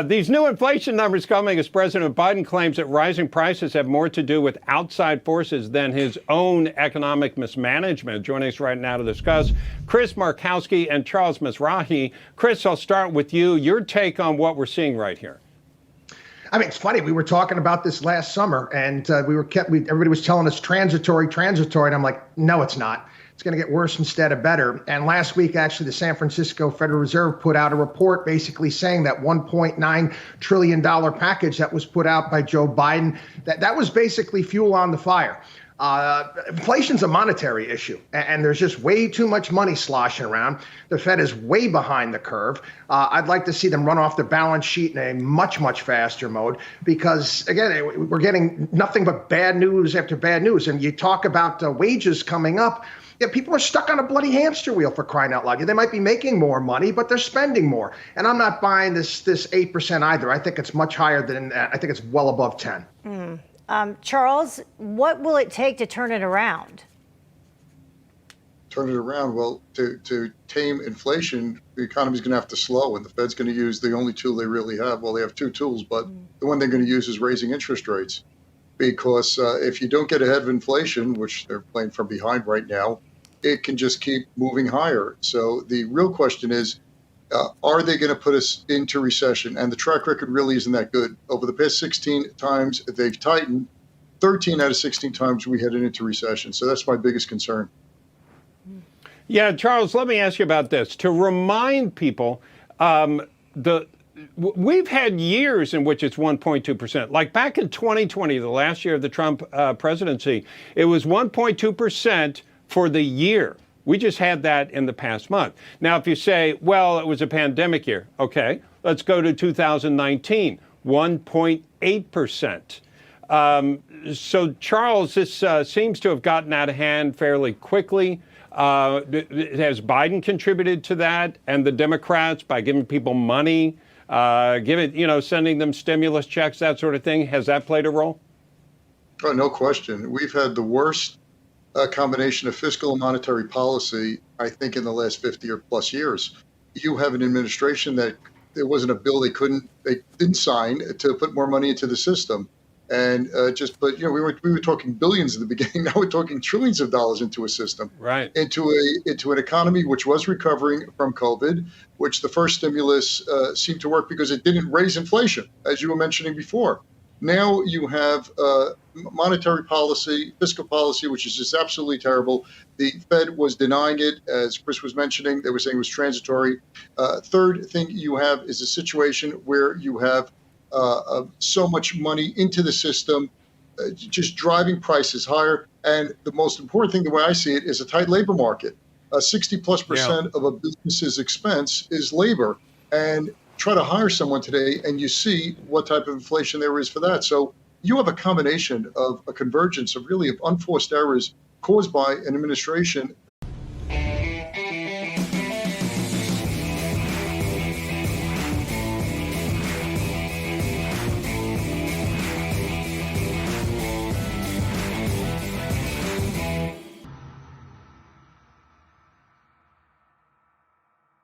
These new inflation numbers coming as President Biden claims that rising prices have more to do with outside forces than his own economic mismanagement. Joining us right now to discuss, Chris Markowski and Charles Mizrahi. Chris, I'll start with you. Your take on what we're seeing right here. I mean, it's funny. We were talking about this last summer, and everybody was telling us transitory, and I'm like, no, it's not. It's going to get worse instead of better. And last week, actually, the San Francisco Federal Reserve put out a report basically saying that $1.9 trillion package that was put out by Joe Biden, that was basically fuel on the fire. Inflation's a monetary issue, and there's just way too much money sloshing around. The Fed is way behind the curve. I'd like to see them run off the balance sheet in a much, much faster mode because, again, we're getting nothing but bad news after bad news. And you talk about wages coming up. Yeah, people are stuck on a bloody hamster wheel, for crying out loud. They might be making more money, but they're spending more. And I'm not buying this 8% either. I think it's much higher than that. I think it's well above 10. Charles, what will it take to turn it around? Turn it around? Well, to tame inflation, the economy's going to have to slow, and the Fed's going to use the only tool they really have. Well, they have two tools, but the one they're going to use is raising interest rates. Because if you don't get ahead of inflation, which they're playing from behind right now, it can just keep moving higher. So the real question is, are they going to put us into recession? And the track record really isn't that good. Over the past 16 times they've tightened, 13 out of 16 times we headed into recession. So that's my biggest concern. Yeah, Charles, let me ask you about this. To remind people, we've had years in which it's 1.2%. Like back in 2020, the last year of the Trump presidency, it was 1.2% for the year. We just had that in the past month. Now, if you say, well, it was a pandemic year, okay, let's go to 2019, 1.8%. So, Charles, this seems to have gotten out of hand fairly quickly. Has Biden contributed to that and the Democrats by giving people money, sending them stimulus checks, that sort of thing? Has that played a role? Oh, no question. We've had the worst combination of fiscal and monetary policy, I think, in the last 50 or plus years. You have an administration that there wasn't a bill they didn't sign to put more money into the system. And we were talking billions in the beginning. Now we're talking trillions of dollars into a system, right? Into an economy which was recovering from COVID, which the first stimulus seemed to work because it didn't raise inflation, as you were mentioning before. Now you have monetary policy, fiscal policy, which is just absolutely terrible. The Fed was denying it, as Chris was mentioning. They were saying it was transitory. Third thing you have is a situation where you have so much money into the system, just driving prices higher. And the most important thing, the way I see it, is a tight labor market. 60+% of a business's expense is labor. And try to hire someone today, and you see what type of inflation there is for that. So you have a combination of a convergence of unforced errors caused by an administration